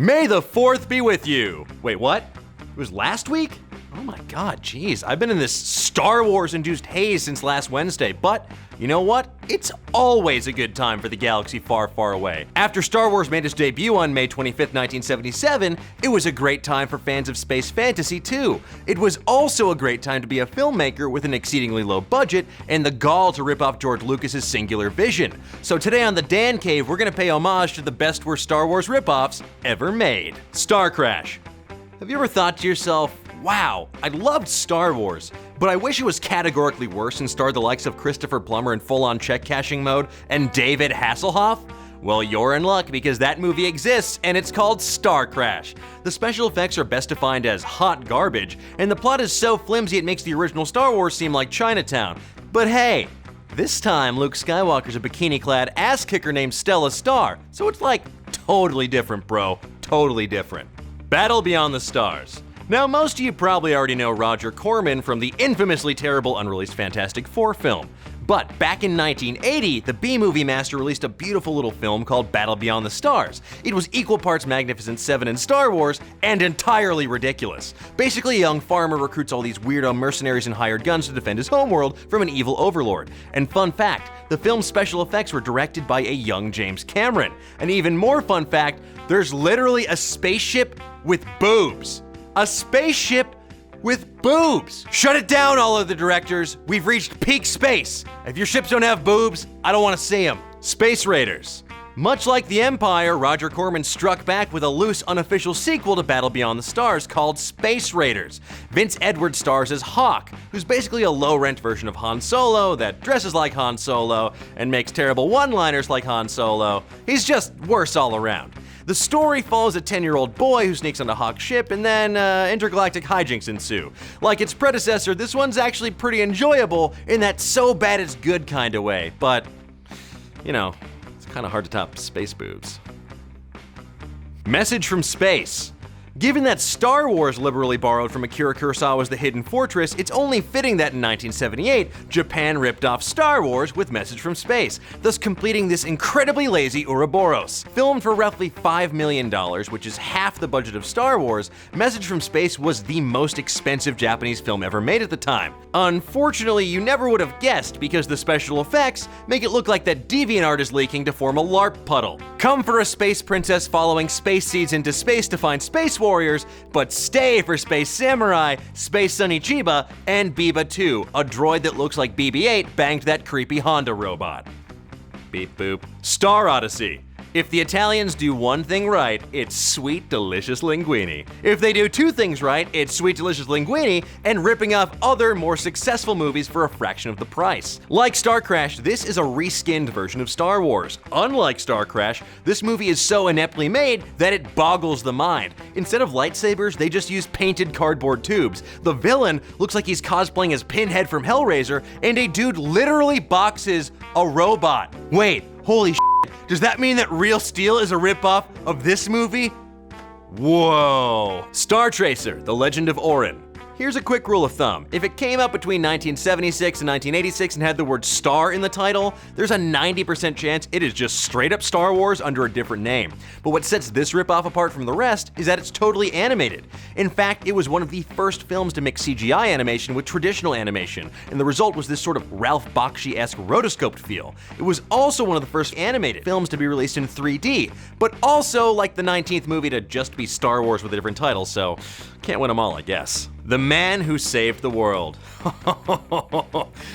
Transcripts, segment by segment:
May the 4th be with you. Wait, what? It was last week? Oh my god, jeez. I've been in this Star Wars-induced haze since last Wednesday, but you know what? It's always a good time for the galaxy far, far away. After Star Wars made its debut on May 25th, 1977, it was a great time for fans of space fantasy too. It was also a great time to be a filmmaker with an exceedingly low budget and the gall to rip off George Lucas's singular vision. So today on the Dan Cave, we're gonna pay homage to the best worst Star Wars ripoffs ever made. Star Crash. Have you ever thought to yourself, wow, I loved Star Wars, but I wish it was categorically worse and starred the likes of Christopher Plummer in full-on check-cashing mode and David Hasselhoff? Well, you're in luck because that movie exists and it's called Star Crash. The special effects are best defined as hot garbage, and the plot is so flimsy it makes the original Star Wars seem like Chinatown. But hey, this time Luke Skywalker's a bikini-clad ass-kicker named Stella Star, so it's like totally different, bro. Totally different. Battle Beyond the Stars. Now, most of you probably already know Roger Corman from the infamously terrible unreleased Fantastic Four film. But back in 1980, the B-movie master released a beautiful little film called Battle Beyond the Stars. It was equal parts Magnificent Seven and Star Wars, and entirely ridiculous. Basically, a young farmer recruits all these weirdo mercenaries and hired guns to defend his homeworld from an evil overlord. And fun fact, the film's special effects were directed by a young James Cameron. An even more fun fact, there's literally a spaceship with boobs. A spaceship with boobs! Shut it down, all of the directors. We've reached peak space. If your ships don't have boobs, I don't want to see them. Space Raiders. Much like The Empire, Roger Corman struck back with a loose, unofficial sequel to Battle Beyond the Stars called Space Raiders. Vince Edwards stars as Hawk, who's basically a low-rent version of Han Solo that dresses like Han Solo and makes terrible one-liners like Han Solo. He's just worse all around. The story follows a 10-year-old boy who sneaks onto Hawk's ship, and then intergalactic hijinks ensue. Like its predecessor, this one's actually pretty enjoyable in that so bad it's good kind of way, but, you know, it's kind of hard to top space boobs. Message from Space. Given that Star Wars liberally borrowed from Akira Kurosawa's The Hidden Fortress, it's only fitting that in 1978, Japan ripped off Star Wars with Message from Space, thus completing this incredibly lazy Ouroboros. Filmed for roughly $5 million, which is half the budget of Star Wars, Message from Space was the most expensive Japanese film ever made at the time. Unfortunately, you never would have guessed because the special effects make it look like that DeviantArt is leaking to form a LARP puddle. Come for a space princess following space seeds into space to find space warriors, but stay for Space Samurai, Space Sunny Chiba, and Biba 2, a droid that looks like BB-8 banged that creepy Honda robot. Beep boop. Star Odyssey. If the Italians do one thing right, it's sweet, delicious linguine. If they do two things right, it's sweet, delicious linguine and ripping off other, more successful movies for a fraction of the price. Like Star Crash, this is a reskinned version of Star Wars. Unlike Star Crash, this movie is so ineptly made that it boggles the mind. Instead of lightsabers, they just use painted cardboard tubes. The villain looks like he's cosplaying as Pinhead from Hellraiser, and a dude literally boxes a robot. Wait, holy shit. Does that mean that Real Steel is a ripoff of this movie? Whoa. Star Tracer, The Legend of Orin. Here's a quick rule of thumb. If it came out between 1976 and 1986 and had the word star in the title, there's a 90% chance it is just straight up Star Wars under a different name. But what sets this ripoff apart from the rest is that it's totally animated. In fact, it was one of the first films to mix CGI animation with traditional animation, and the result was this sort of Ralph Bakshi-esque rotoscoped feel. It was also one of the first animated films to be released in 3D, but also like the 19th movie to just be Star Wars with a different title, so can't win them all, I guess. The Man Who Saved the World.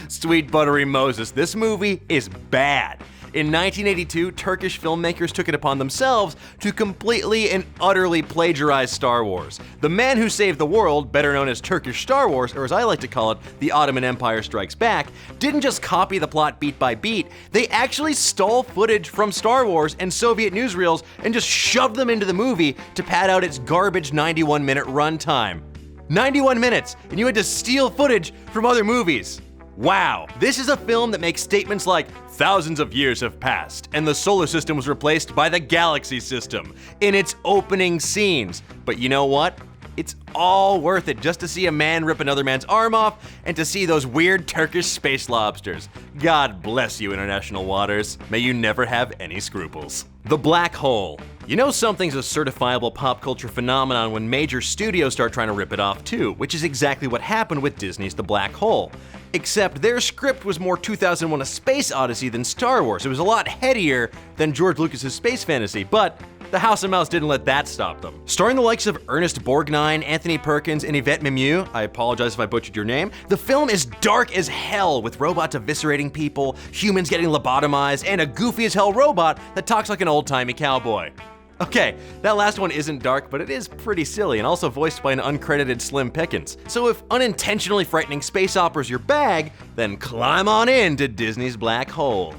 Sweet buttery Moses, this movie is bad. In 1982, Turkish filmmakers took it upon themselves to completely and utterly plagiarize Star Wars. The Man Who Saved the World, better known as Turkish Star Wars, or as I like to call it, The Ottoman Empire Strikes Back, didn't just copy the plot beat by beat, they actually stole footage from Star Wars and Soviet newsreels and just shoved them into the movie to pad out its garbage 91-minute runtime. 91 minutes, and you had to steal footage from other movies. Wow, this is a film that makes statements like, thousands of years have passed, and the solar system was replaced by the galaxy system in its opening scenes. But you know what? It's all worth it just to see a man rip another man's arm off and to see those weird Turkish space lobsters. God bless you, international waters. May you never have any scruples. The black hole. You know something's a certifiable pop culture phenomenon when major studios start trying to rip it off too, which is exactly what happened with Disney's The Black Hole. Except their script was more 2001: A Space Odyssey than Star Wars. It was a lot headier than George Lucas's space fantasy, but the House of Mouse didn't let that stop them. Starring the likes of Ernest Borgnine, Anthony Perkins, and Yvette Mimieux, I apologize if I butchered your name, the film is dark as hell with robots eviscerating people, humans getting lobotomized, and a goofy as hell robot that talks like an old-timey cowboy. Okay, that last one isn't dark, but it is pretty silly and also voiced by an uncredited Slim Pickens. So if unintentionally frightening space opera's your bag, then climb on in to Disney's Black Hole.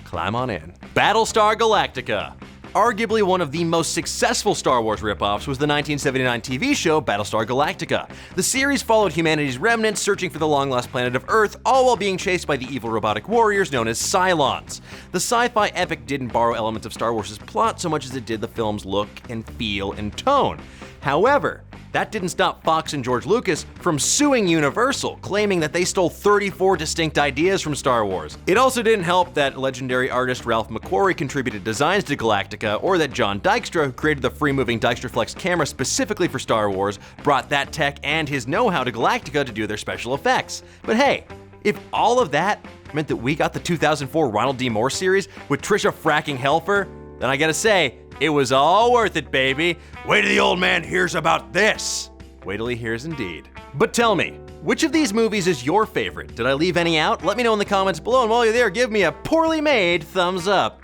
Climb on in. Battlestar Galactica. Arguably one of the most successful Star Wars ripoffs was the 1979 TV show Battlestar Galactica. The series followed humanity's remnants searching for the long-lost planet of Earth, all while being chased by the evil robotic warriors known as Cylons. The sci-fi epic didn't borrow elements of Star Wars' plot so much as it did the film's look and feel and tone. However, that didn't stop Fox and George Lucas from suing Universal, claiming that they stole 34 distinct ideas from Star Wars. It also didn't help that legendary artist Ralph McQuarrie contributed designs to Galactica, or that John Dykstra, who created the free-moving DykstraFlex camera specifically for Star Wars, brought that tech and his know-how to Galactica to do their special effects. But hey, if all of that meant that we got the 2004 Ronald D. Moore series with Trisha fracking Helfer, then I gotta say, it was all worth it, baby. Wait till the old man hears about this. Wait till he hears indeed. But tell me, which of these movies is your favorite? Did I leave any out? Let me know in the comments below, and while you're there, give me a poorly made thumbs up.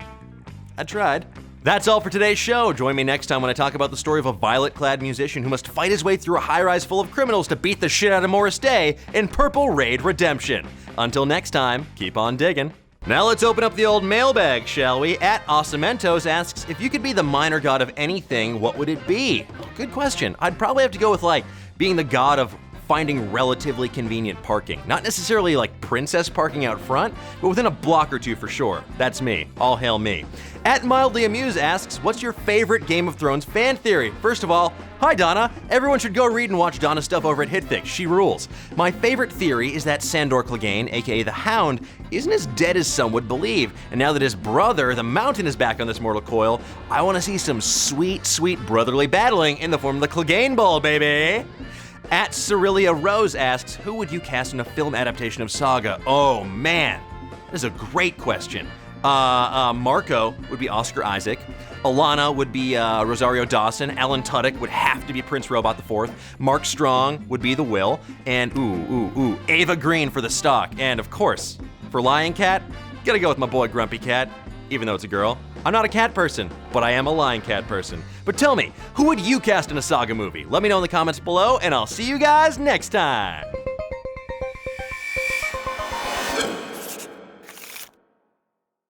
I tried. That's all for today's show. Join me next time when I talk about the story of a violet-clad musician who must fight his way through a high-rise full of criminals to beat the shit out of Morris Day in Purple Raid Redemption. Until next time, keep on digging. Now let's open up the old mailbag, shall we? At Awesomentos asks, if you could be the minor god of anything, what would it be? Good question. I'd probably have to go with being the god of finding relatively convenient parking. Not necessarily like princess parking out front, but within a block or two for sure. That's me. All hail me. At Mildly Amused asks, what's your favorite Game of Thrones fan theory? First of all, hi Donna. Everyone should go read and watch Donna's stuff over at HitFix. She rules. My favorite theory is that Sandor Clegane, aka the Hound, isn't as dead as some would believe. And now that his brother, the Mountain, is back on this mortal coil, I want to see some sweet, sweet brotherly battling in the form of the Clegane Ball, baby. At Cerilia Rose asks, who would you cast in a film adaptation of Saga? Oh man, that is a great question. Marco would be Oscar Isaac. Alana would be Rosario Dawson. Alan Tudyk would have to be Prince Robot IV. Mark Strong would be the Will. And Ava Green for the stock. And of course, for Lion Cat, gotta go with my boy Grumpy Cat, even though it's a girl. I'm not a cat person, but I am a lion cat person. But tell me, who would you cast in a Saga movie? Let me know in the comments below, and I'll see you guys next time.